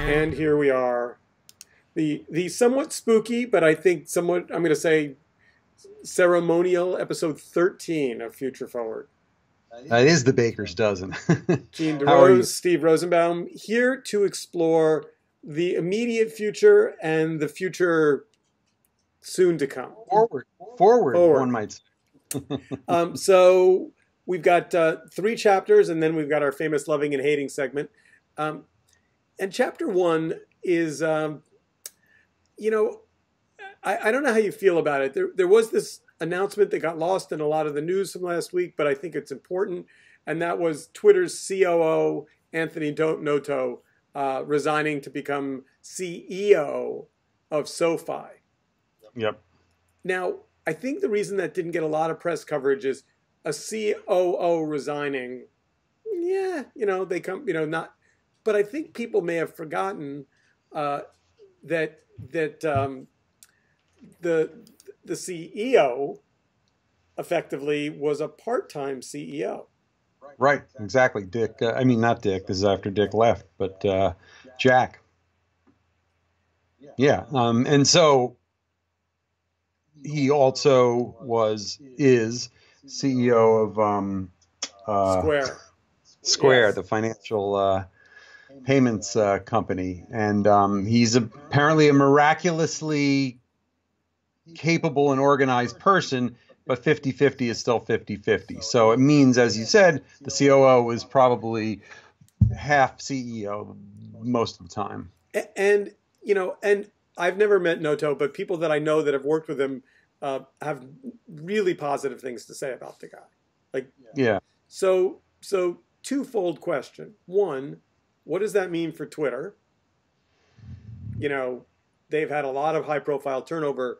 And here we are. The somewhat spooky, but I think somewhat, I'm going to say, ceremonial episode 13 of Future Forward. It is the baker's dozen. Gene How are you? DeRose, Steve Rosenbaum, here to explore the immediate future and the future soon to come. Forward, one might say. So we've got 3 chapters, and then we've got our famous loving and hating segment. And chapter 1 is, you know, I don't know how you feel about it. There was this announcement that got lost in a lot of the news from last week, but I think it's important. And that was Twitter's COO, Anthony Noto, resigning to become CEO of SoFi. Yep. Now, I think the reason that didn't get a lot of press coverage is a COO resigning. Yeah, they come, not. But I think people may have forgotten that the CEO effectively was a part-time CEO. Right, exactly. Dick, not Dick, this is after Dick left, but Jack. Yeah, and so he also is CEO of Square, Yes. the financial payments company. And he's apparently a miraculously capable and organized person, but 50-50 is still 50-50. So it means, as you said, the COO is probably half CEO most of the time. And I've never met Noto, but people that I know that have worked with him have really positive things to say about the guy. Yeah. So twofold question. One, what does that mean for Twitter? They've had a lot of high profile turnover,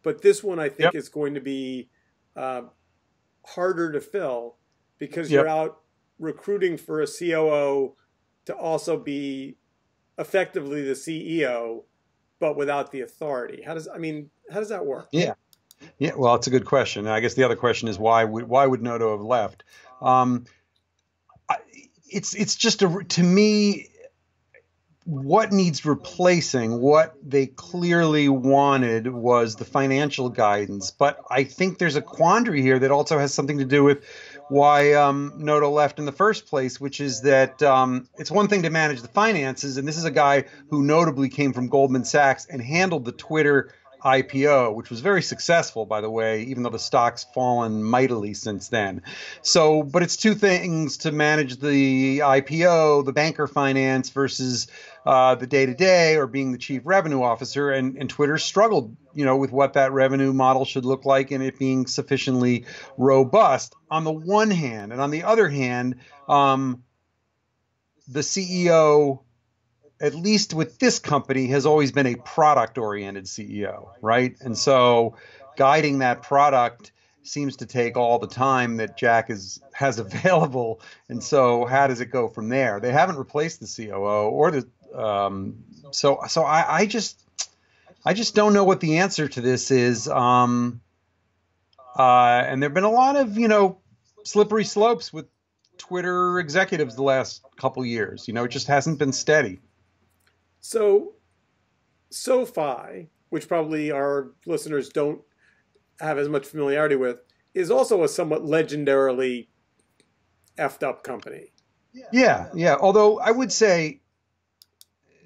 but this one I think is going to be harder to fill because you're out recruiting for a COO to also be effectively the CEO, but without the authority. How does that work? Yeah. Well, it's a good question. I guess the other question is why would Noto have left? It's just to me, what needs replacing? What they clearly wanted was the financial guidance, but I think there's a quandary here that also has something to do with why Noto left in the first place, which is that it's one thing to manage the finances, and this is a guy who notably came from Goldman Sachs and handled the Twitter IPO, which was very successful, by the way, even though the stock's fallen mightily since then. So, but it's two things to manage the IPO, the banker finance versus the day-to-day or being the chief revenue officer. And Twitter struggled, with what that revenue model should look like and it being sufficiently robust on the one hand. And on the other hand, the CEO, at least with this company, has always been a product-oriented CEO, right? And so guiding that product seems to take all the time that Jack has available. And so how does it go from there? They haven't replaced the COO or the so I just don't know what the answer to this is. And there've been a lot of slippery slopes with Twitter executives the last couple years. It just hasn't been steady. So SoFi, which probably our listeners don't have as much familiarity with, is also a somewhat legendarily effed up company. Yeah. Although I would say,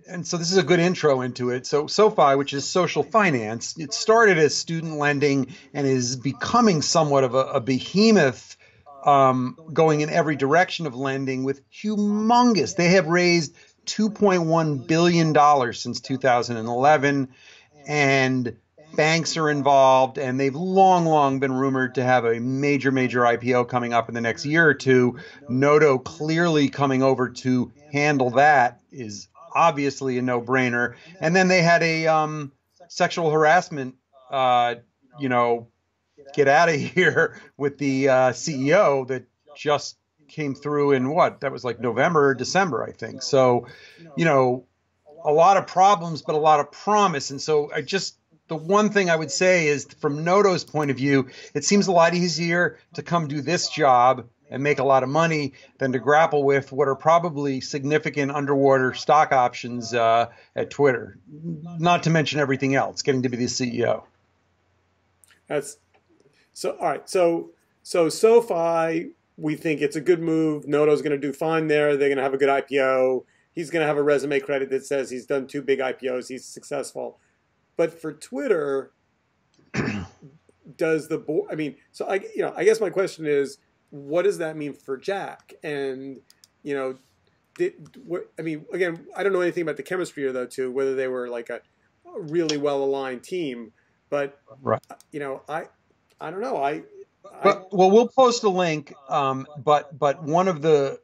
and so this is a good intro into it. So SoFi, which is social finance, it started as student lending and is becoming somewhat of a behemoth, going in every direction of lending with humongous. They have raised $2.1 billion since 2011, and banks are involved, and they've long been rumored to have a major IPO coming up in the next year or two. Noto clearly coming over to handle that is obviously a no-brainer. And then they had a sexual harassment, get out of here with the CEO that just came through in that was like November or December, I think. So, a lot of problems, but a lot of promise. And so the one thing I would say is from Noto's point of view, it seems a lot easier to come do this job and make a lot of money than to grapple with what are probably significant underwater stock options at Twitter, not to mention everything else, getting to be the CEO. That's so. All right. So SoFi, we think it's a good move. Noto's going to do fine there. They're going to have a good IPO. He's going to have a resume credit that says he's done 2 big IPOs. He's successful. But for Twitter, does the board? I mean, so I guess my question is, what does that mean for Jack? And I mean, again, I don't know anything about the chemistry of the two, whether they were like a really well aligned team. But right. I don't know. Well, we'll post a link. But one of the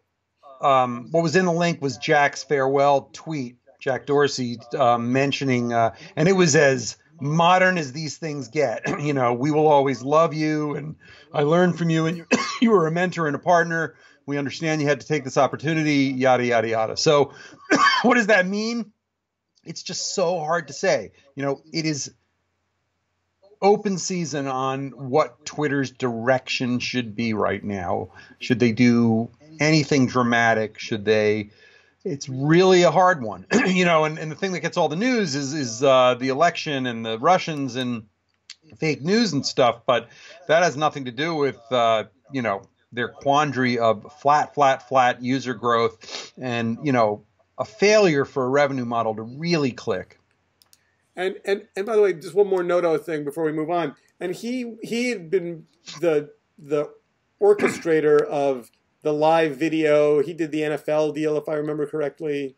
what was in the link was Jack's farewell tweet. Jack Dorsey mentioning, and it was as modern as these things get. We will always love you, and I learned from you, and you were a mentor and a partner. We understand you had to take this opportunity, yada, yada, yada. So what does that mean? It's just so hard to say. It is open season on what Twitter's direction should be right now. Should they do anything dramatic? Should they? It's really a hard one, and the thing that gets all the news is the election and the Russians and fake news and stuff. But that has nothing to do with, their quandary of flat user growth and, a failure for a revenue model to really click. And by the way, just one more Noto thing before we move on. And he had been the orchestrator of the live video. He did the NFL deal, if I remember correctly.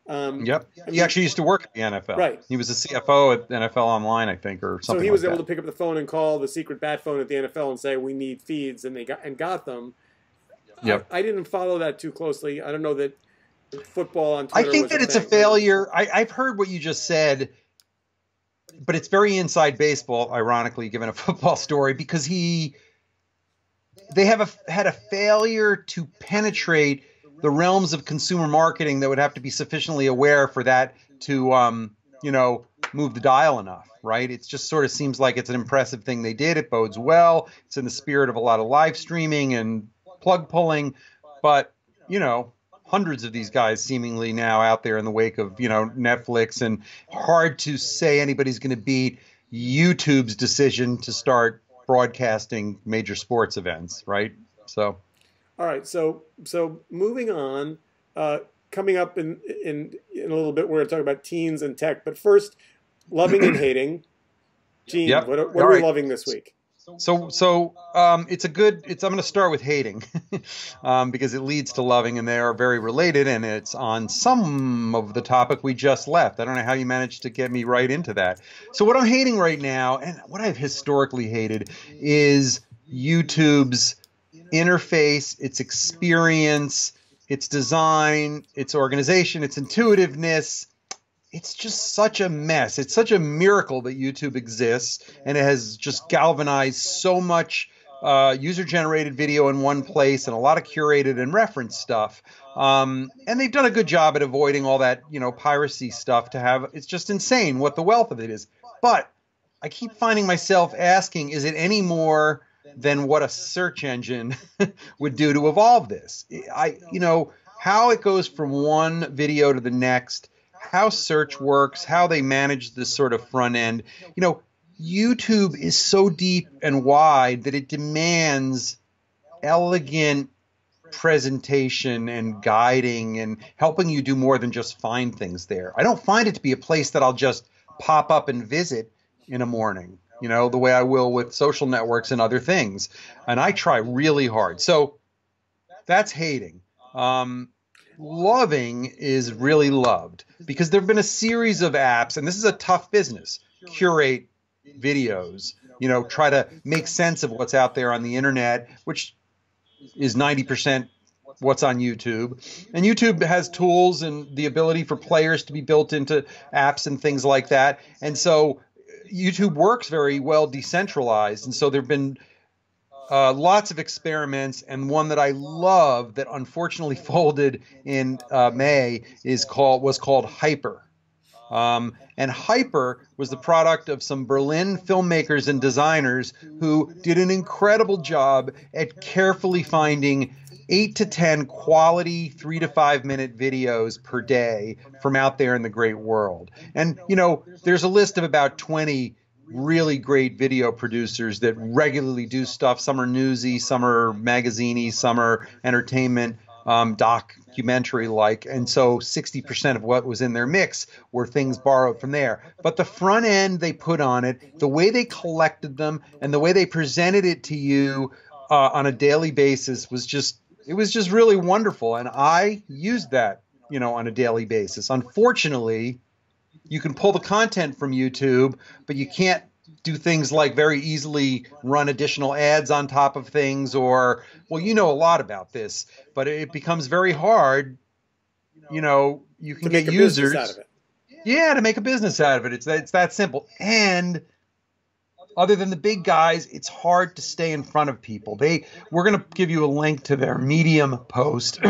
Yep. He actually used to work at the NFL. Right. He was a CFO at NFL Online, I think, or something. So he was like able that. to pick up the phone and call the secret bat phone at the NFL and say, "We need feeds," and they got them. Yep. I didn't follow that too closely. I don't know that football on Twitter. I think that it's a failure. I've heard what you just said, but it's very inside baseball, ironically, given a football story, because they have had a failure to penetrate the realms of consumer marketing that would have to be sufficiently aware for that to, move the dial enough, right? It just sort of seems like it's an impressive thing they did. It bodes well. It's in the spirit of a lot of live streaming and plug pulling, but, hundreds of these guys seemingly now out there in the wake of, Netflix, and hard to say anybody's going to beat YouTube's decision to start broadcasting major sports events, right? So, all right. So moving on, coming up in a little bit, we're going to talk about teens and tech. But first, loving and hating. Gene, yep. what are we loving this week? So I'm going to start with hating because it leads to loving, and they are very related, and it's on some of the topic we just left. I don't know how you managed to get me right into that. So what I'm hating right now, and what I've historically hated, is YouTube's interface, its experience, its design, its organization, its intuitiveness. It's just such a mess. It's such a miracle that YouTube exists, and it has just galvanized so much user-generated video in one place and a lot of curated and referenced stuff. And they've done a good job at avoiding all that, piracy stuff to have. It's just insane what the wealth of it is. But I keep finding myself asking, is it any more than what a search engine would do to evolve this? How it goes from one video to the next, how search works, how they manage this sort of front end. YouTube is so deep and wide that it demands elegant presentation and guiding and helping you do more than just find things there. I don't find it to be a place that I'll just pop up and visit in a morning, the way I will with social networks and other things. And I try really hard. So that's hating. Loving is really loved because there have been a series of apps, and this is a tough business. Curate videos, try to make sense of what's out there on the internet, which is 90% what's on YouTube. And YouTube has tools and the ability for players to be built into apps and things like that. And so YouTube works very well decentralized. And so there have been lots of experiments, and one that I love that unfortunately folded in May was called Hyper. And Hyper was the product of some Berlin filmmakers and designers who did an incredible job at carefully finding 8 to 10 quality 3 to 5 minute videos per day from out there in the great world. And, there's a list of about 20 really great video producers that regularly do stuff. Some are newsy, some are magazine-y, some are entertainment, documentary like. And so 60% of what was in their mix were things borrowed from there. But the front end they put on it, the way they collected them, and the way they presented it to you on a daily basis was just really wonderful. And I used that, on a daily basis. Unfortunately, you can pull the content from YouTube, but you can't do things like very easily run additional ads on top of things, or, well, you know a lot about this, but it becomes very hard. You can get users out of it. Yeah, to make a business out of it. It's that simple. And other than the big guys, it's hard to stay in front of people. We're going to give you a link to their Medium post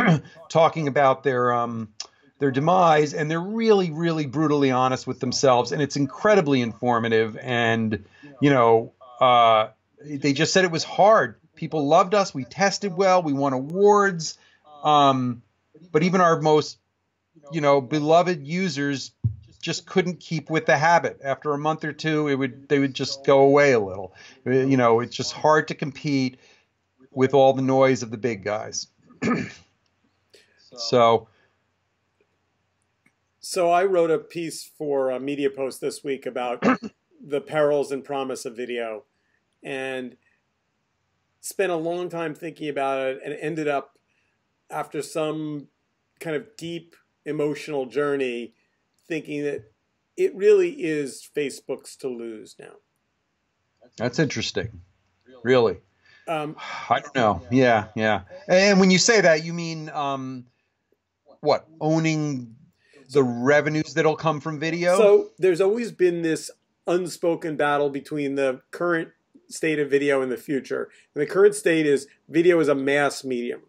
talking about their demise, and they're really, really brutally honest with themselves, and it's incredibly informative. And they just said it was hard. People loved us. We tested well. We won awards. But even our most beloved users just couldn't keep with the habit. After a month or two, they would just go away a little. It's just hard to compete with all the noise of the big guys. So I wrote a piece for a Media Post this week about the perils and promise of video, and spent a long time thinking about it, and ended up, after some kind of deep emotional journey, thinking that it really is Facebook's to lose now. That's interesting. Really? I don't know. Yeah. And when you say that, you mean what? Owning the revenues that'll come from video? So there's always been this unspoken battle between the current state of video and the future. And the current state is video is a mass medium.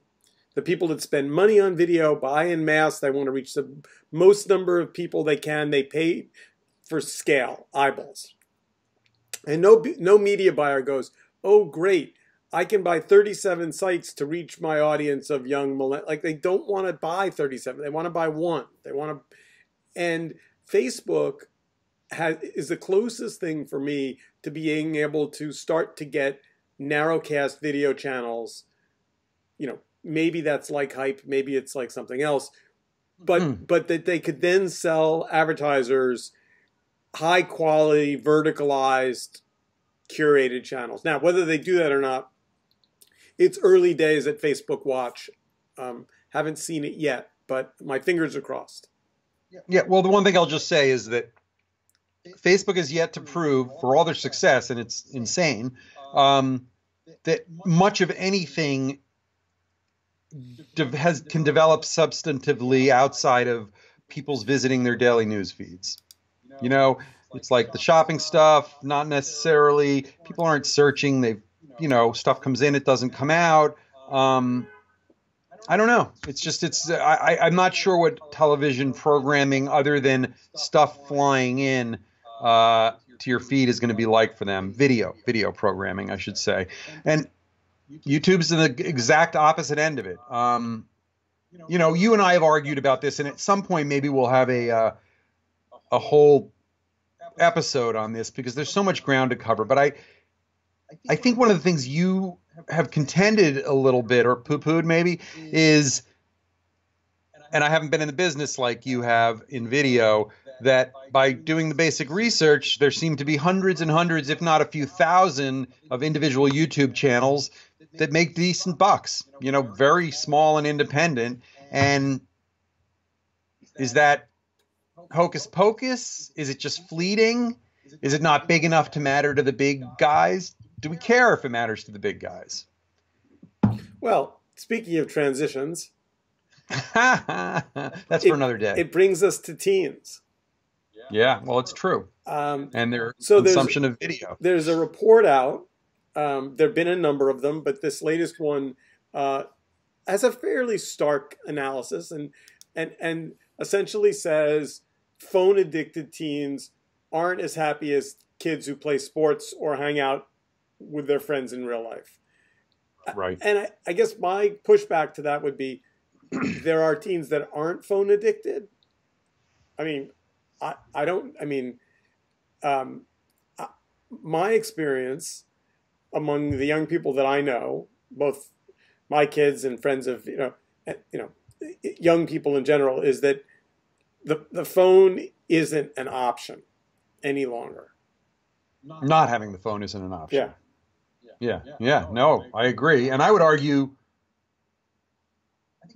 The people that spend money on video buy in mass. They want to reach the most number of people they can. They pay for scale, eyeballs. And no media buyer goes, oh, great, I can buy 37 sites to reach my audience of young millennials. Like, they don't want to buy 37. They want to buy one. They want to, and Facebook is the closest thing for me to being able to start to get narrowcast video channels. Maybe that's like Hype, maybe it's like something else, but that they could then sell advertisers high quality, verticalized, curated channels. Now, whether they do that or not, it's early days at Facebook Watch. Haven't seen it yet, but my fingers are crossed. Yeah, well, the one thing I'll just say is that Facebook has yet to prove, for all their success, and it's insane, that much of anything can develop substantively outside of people's visiting their daily news feeds. It's like the shopping stuff, not necessarily. People aren't searching. Stuff comes in, it doesn't come out. I don't know. I'm not sure what television programming, other than stuff flying in to your feed, is going to be like for them. Video programming, I should say. And YouTube's the exact opposite end of it. You and I have argued about this, and at some point maybe we'll have a whole episode on this, because there's so much ground to cover. But I think one of the things you have contended a little bit, or poo-pooed maybe, is, and I haven't been in the business like you have in video, that by doing the basic research, there seem to be hundreds and hundreds, if not a few thousand, of individual YouTube channels that make decent bucks, very small and independent. And is that hocus pocus? Is it just fleeting? Is it not big enough to matter to the big guys? Do we care if it matters to the big guys? Well, speaking of transitions, that's for another day. It brings us to teens. Yeah, well, it's true. And their consumption of video. There's a report out. There have been a number of them, but this latest one has a fairly stark analysis and essentially says phone addicted teens aren't as happy as kids who play sports or hang out with their friends in real life. Right. And I guess my pushback to that would be there are teens that aren't phone addicted. I mean, I don't, I mean, um, my experience among the young people that I know, both my kids and friends of, young people in general, is that the phone isn't an option any longer. Not having the phone isn't an option. Yeah. Yeah. No, I agree. And I would argue,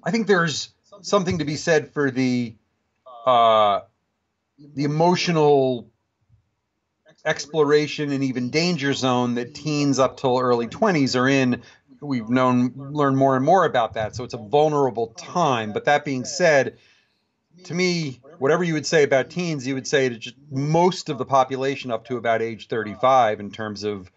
I think there's something to be said for the emotional exploration and even danger zone that teens up till early 20s are in. We've learned more and more about that. So it's a vulnerable time. But that being said, to me, whatever you would say about teens, you would say to just most of the population up to about age 35 in terms of,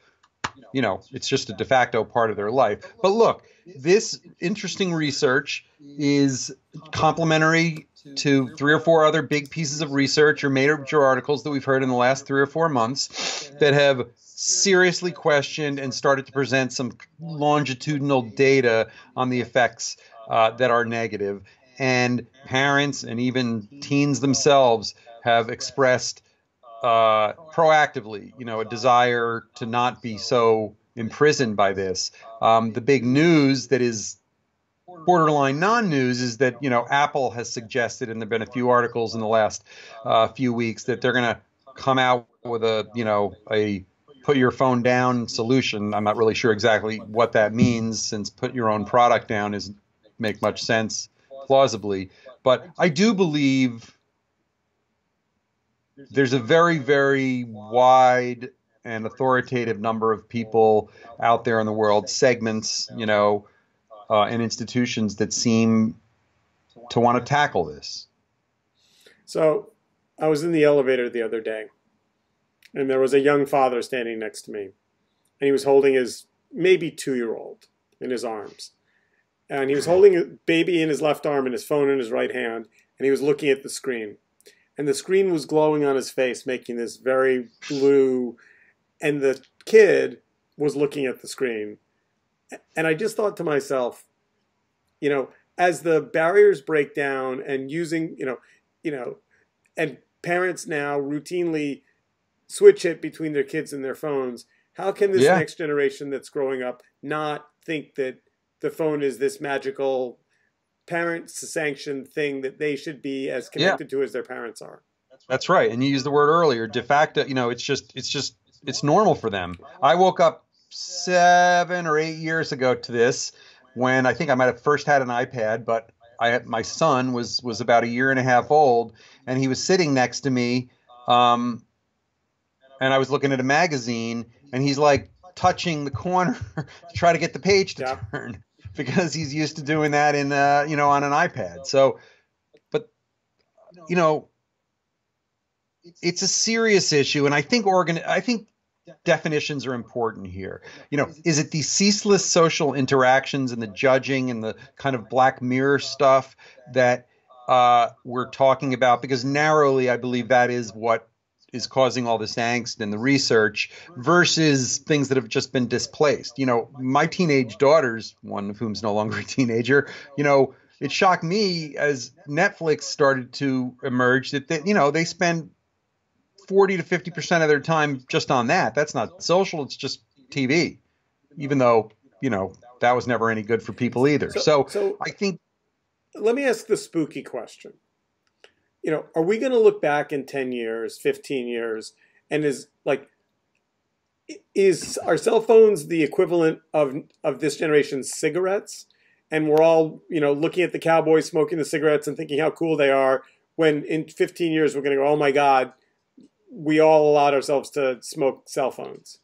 it's just a de facto part of their life. But look, this interesting research is complementary to 3 or 4 other big pieces of research or major articles that we've heard in the last 3 or 4 months that have seriously questioned and started to present some longitudinal data on the effects that are negative. And parents and even teens themselves have expressed proactively, a desire to not be so imprisoned by this. The big news that is borderline non-news is that, Apple has suggested, and there have been a few articles in the last few weeks, that they're going to come out with a put your phone down solution. I'm not really sure exactly what that means, since put your own product down doesn't make much sense plausibly. But I do believe there's a very, very wide and authoritative number of people out there in the world, segments, and institutions that seem to want to tackle this. So I was in the elevator the other day, and there was a young father standing next to me, and he was holding his maybe 2-year-old in his arms. And he was holding a baby in his left arm and his phone in his right hand, and he was looking at the screen. And the screen was glowing on his face, making this very blue, and the kid was looking at the screen. And I just thought to myself, as the barriers break down and using, and parents now routinely switch it between their kids and their phones, how can this next generation that's growing up not think that the phone is this magical parent-sanctioned thing that they should be as connected to as their parents are? That's right. And you used the word earlier, de facto, it's normal for them. I woke up 7 or 8 years ago to this, when I think I might have first had an iPad, but my son was about 1.5 years old, and he was sitting next to me, and I was looking at a magazine, and he's like touching the corner to try to get the page to turn, because he's used to doing that in on an iPad. So, but it's a serious issue, and I think definitions are important here. Is it the ceaseless social interactions and the judging and the kind of Black Mirror stuff that we're talking about? Because narrowly, I believe that is what is causing all this angst in the research, versus things that have just been displaced. My teenage daughters, one of whom's no longer a teenager, it shocked me as Netflix started to emerge that they spend 40 to 50% of their time just on that. That's not social, it's just TV, even though, that was never any good for people either. So I think. Let me ask the spooky question. Are we going to look back in 10 years, 15 years, and is our cell phones the equivalent of this generation's cigarettes? And we're all, looking at the cowboys smoking the cigarettes and thinking how cool they are, when in 15 years we're going to go, oh my God, we all allowed ourselves to smoke cell phones.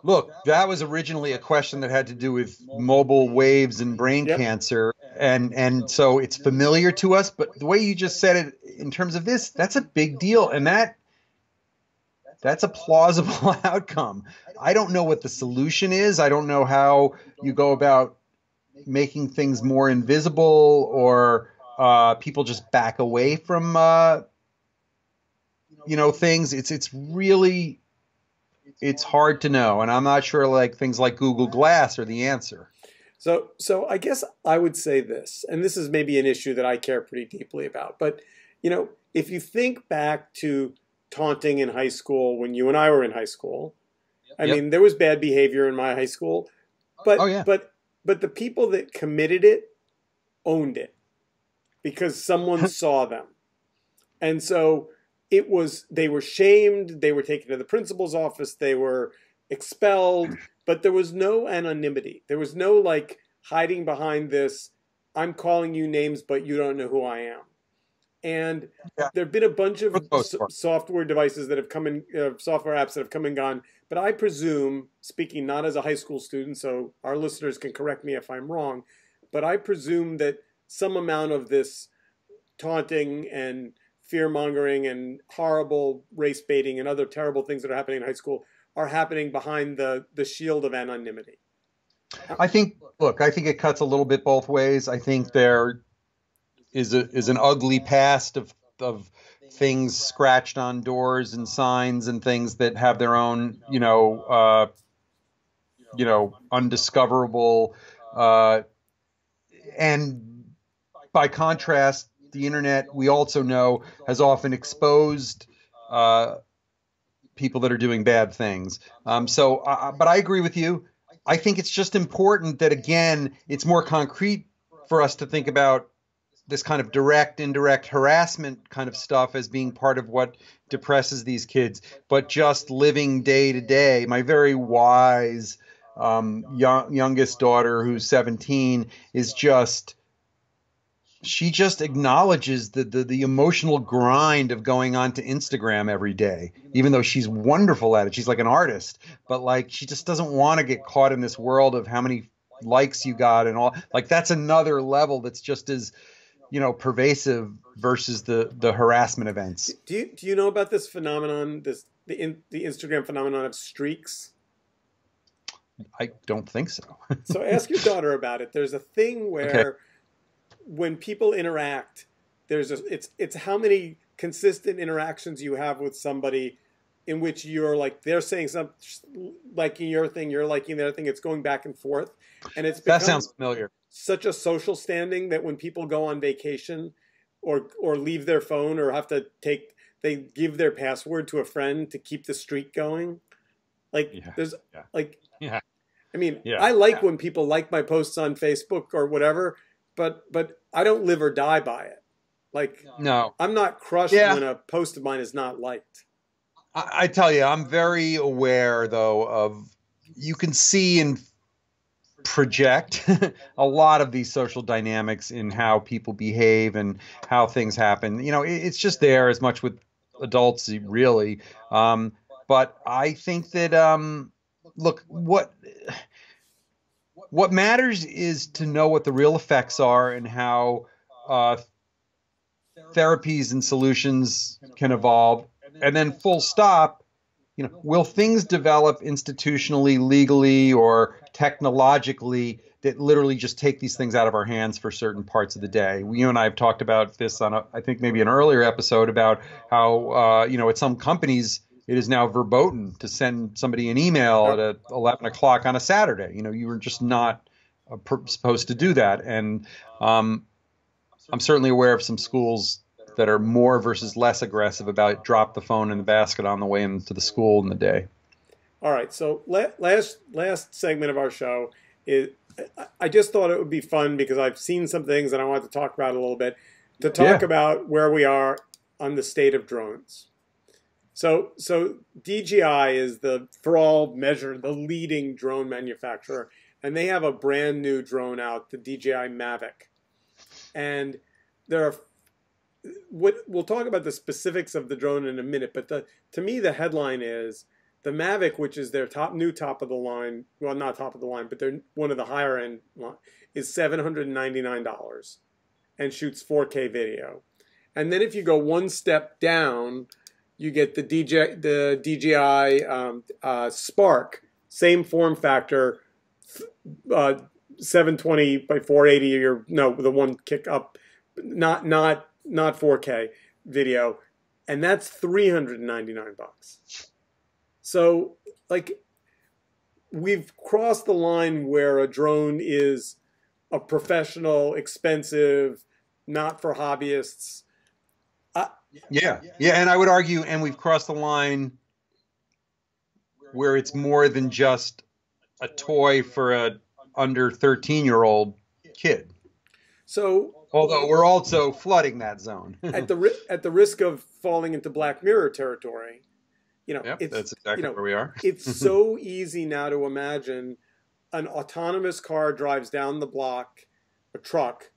Look, that was originally a question that had to do with mobile waves and brain cancer. And so it's familiar to us, but the way you just said it in terms of this, that's a big deal. And that's a plausible outcome. I don't know what the solution is. I don't know how you go about making things more invisible, or people just back away from things. It's really, it's hard to know, and I'm not sure like things like Google Glass are the answer. So I guess I would say this, and this is maybe an issue that I care pretty deeply about. But if you think back to taunting in high school when you and I were in high school, I Yep. mean, there was bad behavior in my high school, Oh but yeah. but the people that committed it owned it because someone saw them. And so they were shamed, they were taken to the principal's office, they were expelled, but there was no anonymity. There was no like hiding behind this, I'm calling you names, but you don't know who I am. And Yeah, there have been a bunch for of the most part. software devices that have come in, software apps that have come and gone. But I presume, speaking not as a high school student, so our listeners can correct me if I'm wrong, but I presume that some amount of this taunting and fear mongering and horrible race baiting and other terrible things that are happening in high school are happening behind the shield of anonymity. I think, look, I think it cuts a little bit both ways. I think there is an ugly past of things scratched on doors and signs and things that have their own, undiscoverable, uh, and by contrast, the internet, we also know, has often exposed uh, people that are doing bad things. But I agree with you. I think it's just important that, again, it's more concrete for us to think about this kind of direct, indirect harassment kind of stuff as being part of what depresses these kids. But just living day to day, my very wise youngest daughter, who's 17, is just she just acknowledges the emotional grind of going on to Instagram every day, even though she's wonderful at it. She's like an artist, but like she just doesn't want to get caught in this world of how many likes you got and all. Like that's another level that's just as, pervasive versus the harassment events. Do you know about this phenomenon, the Instagram phenomenon of streaks? I don't think so. So ask your daughter about it. There's a thing Okay. where when people interact, it's how many consistent interactions you have with somebody in which you're like they're saying something, liking your thing, you're liking their thing. It's going back and forth, and it's That become sounds familiar. such a social standing that when people go on vacation or leave their phone or they give their password to a friend to keep the streak going. Like Yeah. there's Yeah. like Yeah. I mean, Yeah. I like when people like my posts on Facebook or whatever, but I don't live or die by it. Like No. I'm not crushed Yeah. when a post of mine is not liked. I tell you, I'm very aware though of you can see and project a lot of these social dynamics in how people behave and how things happen. It's just there as much with adults, really. But I think that, look, what matters is to know what the real effects are and how uh, therapies and solutions can evolve. And then full stop, will things develop institutionally, legally, or technologically that literally just take these things out of our hands for certain parts of the day? You and I have talked about this on, I think, maybe an earlier episode about how, at some companies, it is now verboten to send somebody an email Yep. at 11 o'clock on a Saturday. You were just not supposed to do that. And I'm certainly aware of some schools that are more versus less aggressive about drop the phone in the basket on the way into the school in the day. All right. So last segment of our show is I just thought it would be fun because I've seen some things and I wanted to talk about it a little bit to talk Yeah. about where we are on the state of drones. So DJI is for all measure, the leading drone manufacturer, and they have a brand new drone out, the DJI Mavic. And there are we'll talk about the specifics of the drone in a minute, but to me the headline is the Mavic, which is their top of the line, well not top of the line, but they're one of the higher end line, is $799 and shoots 4K video. And then if you go one step down, you get the DJI Spark, same form factor, 720 by 480, or no, the one kick up, not 4K video, and that's $399. So, like, we've crossed the line where a drone is a professional, expensive, not for hobbyists. Yeah, yeah, and I would argue, and we've crossed the line where it's more than just a toy for a under 13-year-old kid. So, Although we're also flooding that zone. at the risk of falling into Black Mirror territory, Yep, it's that's exactly where we are. it's so easy now to imagine an autonomous car drives down the block, a truck,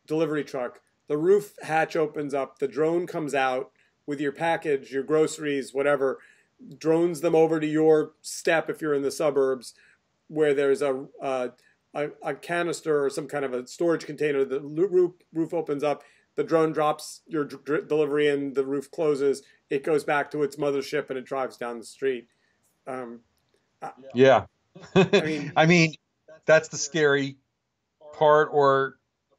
delivery truck, the roof hatch opens up, the drone comes out with your package, your groceries, whatever, drones them over to your step if you're in the suburbs, where there's a canister or some kind of a storage container. The roof opens up, the drone drops your delivery in, the roof closes, it goes back to its mothership, and it drives down the street. Yeah. I mean, I mean, that's the scary part, or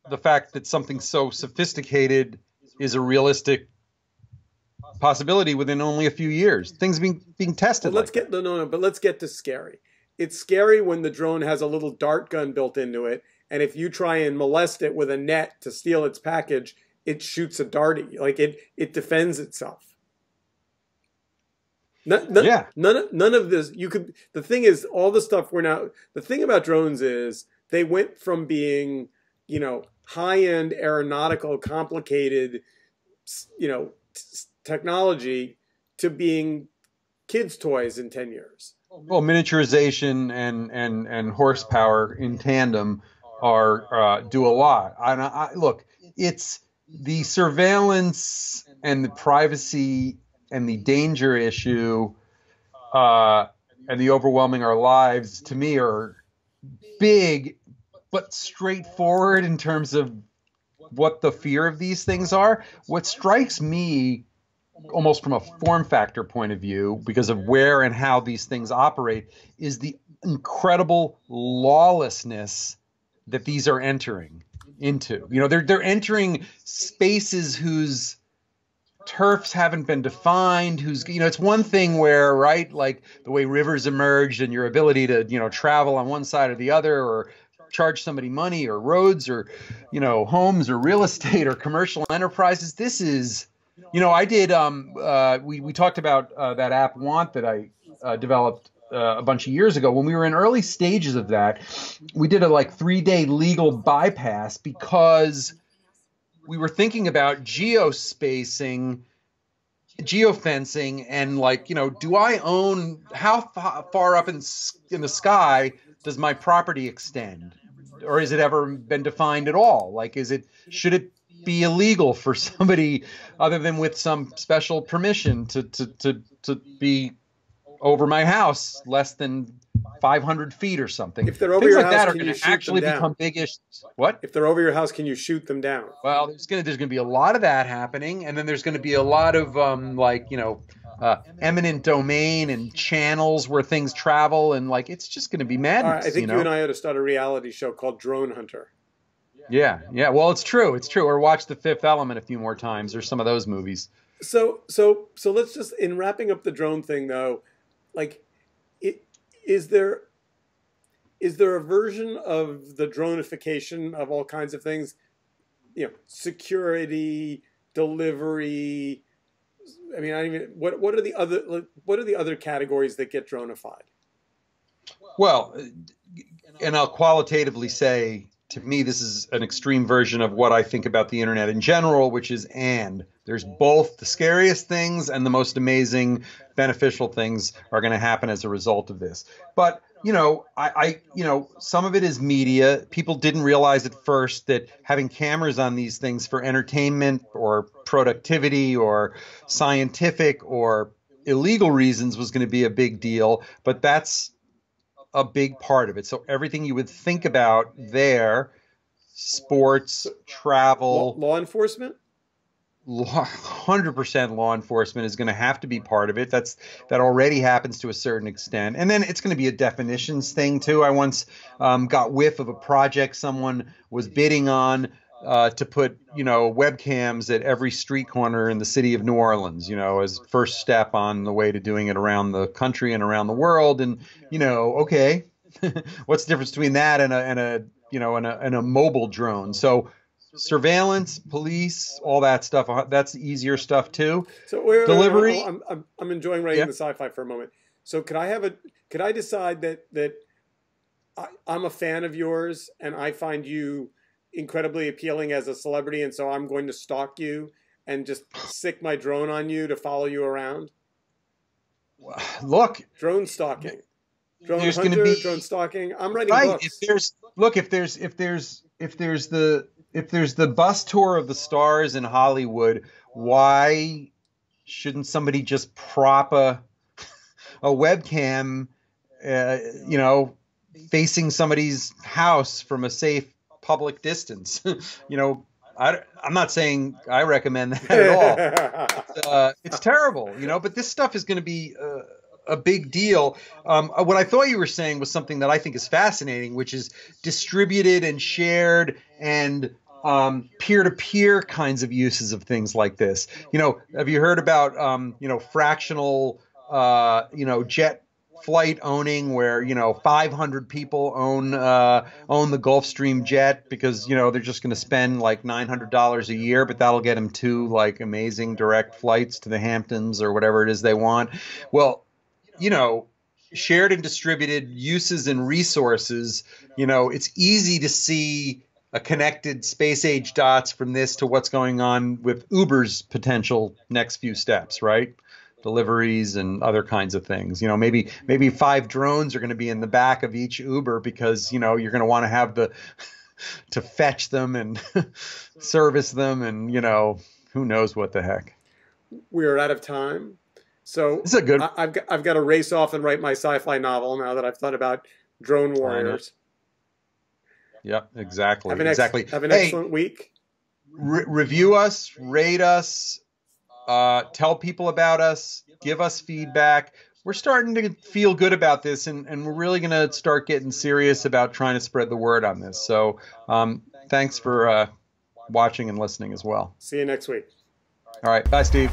the fact that something so sophisticated is a realistic possibility within only a few years. Things being tested. let's get but let's get to scary. It's scary when the drone has a little dart gun built into it, and if you try and molest it with a net to steal its package, it shoots a darty. Like it defends itself. Yeah. None of this. The thing is, all the stuff we're now. The thing about drones is they went from being, high-end aeronautical, complicated, technology to being kids' toys in 10 years. Well, miniaturization and horsepower in tandem are do a lot. Look, it's the surveillance and the privacy and the danger issue and the overwhelming our lives, to me, are big but straightforward in terms of what the fear of these things are. What strikes me, almost from a form factor point of view, because of where and how these things operate, is the incredible lawlessness that these are entering into. They're entering spaces whose turfs haven't been defined, it's one thing where, right, like the way rivers emerged and your ability to, travel on one side or the other, or charge somebody money, or roads, or, homes, or real estate, or commercial enterprises. This is, I did, we talked about that app Want that I developed a bunch of years ago. When we were in early stages of that, we did a 3-day legal bypass because we were thinking about geofencing, and do I own, how far up in the sky does my property extend, or has it ever been defined at all? Should it be illegal for somebody other than with some special permission to be over my house less than 500 feet or something? If they're over Things your like house, that are can going you to shoot actually them down? become big issues. What? If they're over your house, can you shoot them down? Well, there's going to be a lot of that happening, and then there's going to be a lot of eminent domain and channels where things travel, and it's just going to be madness. All right, I think you and I ought to start a reality show called Drone Hunter. Yeah. Well, it's true. Or watch The Fifth Element a few more times, or some of those movies. So let's just, in wrapping up the drone thing, though, is there a version of the dronification of all kinds of things, security, delivery? I mean, what are the other categories that get dronified? Well, and I'll qualitatively say, to me, this is an extreme version of what I think about the internet in general, which is, and there's both the scariest things and the most amazing, beneficial things are going to happen as a result of this. But, some of it is media. People didn't realize at first that having cameras on these things for entertainment or productivity or scientific or illegal reasons was going to be a big deal. But that's a big part of it. So everything you would think about there, sports, travel, law enforcement, 100% law enforcement is going to have to be part of it. That already happens to a certain extent. And then it's going to be a definitions thing too. I once got whiff of a project someone was bidding on to put, webcams at every street corner in the city of New Orleans, as first step on the way to doing it around the country and around the world. And, okay, what's the difference between that and a mobile drone? So surveillance, police, all that stuff, that's easier stuff too. So wait, Delivery. I'm enjoying writing Yeah. the sci-fi for a moment. So could I decide that I'm a fan of yours and I find you incredibly appealing as a celebrity, and so I'm going to stalk you and just stick my drone on you to follow you around? Look, Drone stalking, drone there's going to hunter, be drone stalking. I'm writing right. books. If there's the bus tour of the stars in Hollywood, why shouldn't somebody just prop a webcam, uh, you know, facing somebody's house from a safe public distance? I'm not saying I recommend that at all. It's terrible, but this stuff is going to be a big deal. What I thought you were saying was something that I think is fascinating, which is distributed and shared and peer-to-peer kinds of uses of things like this. Have you heard about, fractional, jet flight owning, where 500 people own the Gulfstream jet because they're just going to spend like $900 a year, but that'll get them two like amazing direct flights to the Hamptons or whatever it is they want. Well, shared and distributed uses and resources. It's easy to see a connected space age dots from this to what's going on with Uber's potential next few steps, right? Deliveries and other kinds of things. Maybe 5 drones are going to be in the back of each Uber because, you're going to want to have to fetch them and service them and, who knows what the heck. We're out of time. So This is a good. I've got to race off and write my sci-fi novel now that I've thought about drone warriors. Yep, exactly. Have an Hey, excellent week. review us, rate us, tell people about us, give us feedback. We're starting to feel good about this, and we're really going to start getting serious about trying to spread the word on this. So thanks for watching and listening as well. See you next week. All right. Bye, Steve.